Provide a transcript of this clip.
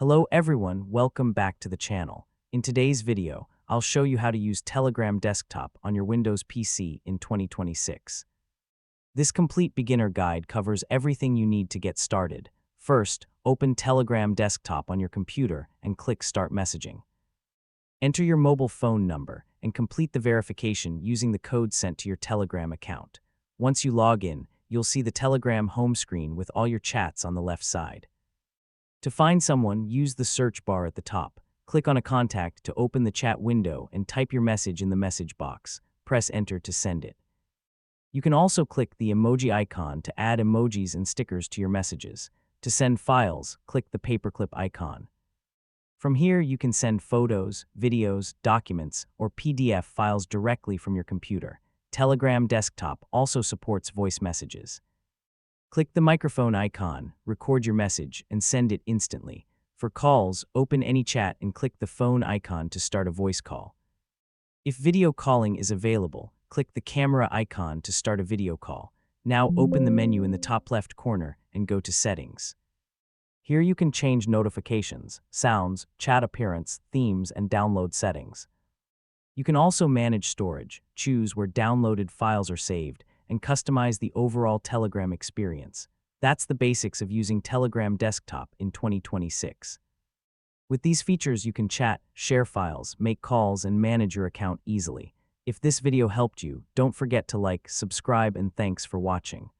Hello everyone, welcome back to the channel. In today's video, I'll show you how to use Telegram Desktop on your Windows PC in 2026. This complete beginner guide covers everything you need to get started. First, open Telegram Desktop on your computer and click Start Messaging. Enter your mobile phone number and complete the verification using the code sent to your Telegram account. Once you log in, you'll see the Telegram home screen with all your chats on the left side. To find someone, use the search bar at the top. Click on a contact to open the chat window and type your message in the message box. Press Enter to send it. You can also click the emoji icon to add emojis and stickers to your messages. To send files, click the paperclip icon. From here, you can send photos, videos, documents, or PDF files directly from your computer. Telegram Desktop also supports voice messages. Click the microphone icon, record your message, and send it instantly. For calls, open any chat and click the phone icon to start a voice call. If video calling is available, click the camera icon to start a video call. Now open the menu in the top left corner and go to Settings. Here you can change notifications, sounds, chat appearance, themes, and download settings. You can also manage storage, choose where downloaded files are saved, and customize the overall Telegram experience. That's the basics of using Telegram Desktop in 2026. With these features, you can chat, share files, make calls, and manage your account easily. If this video helped you, don't forget to like, subscribe, and thanks for watching.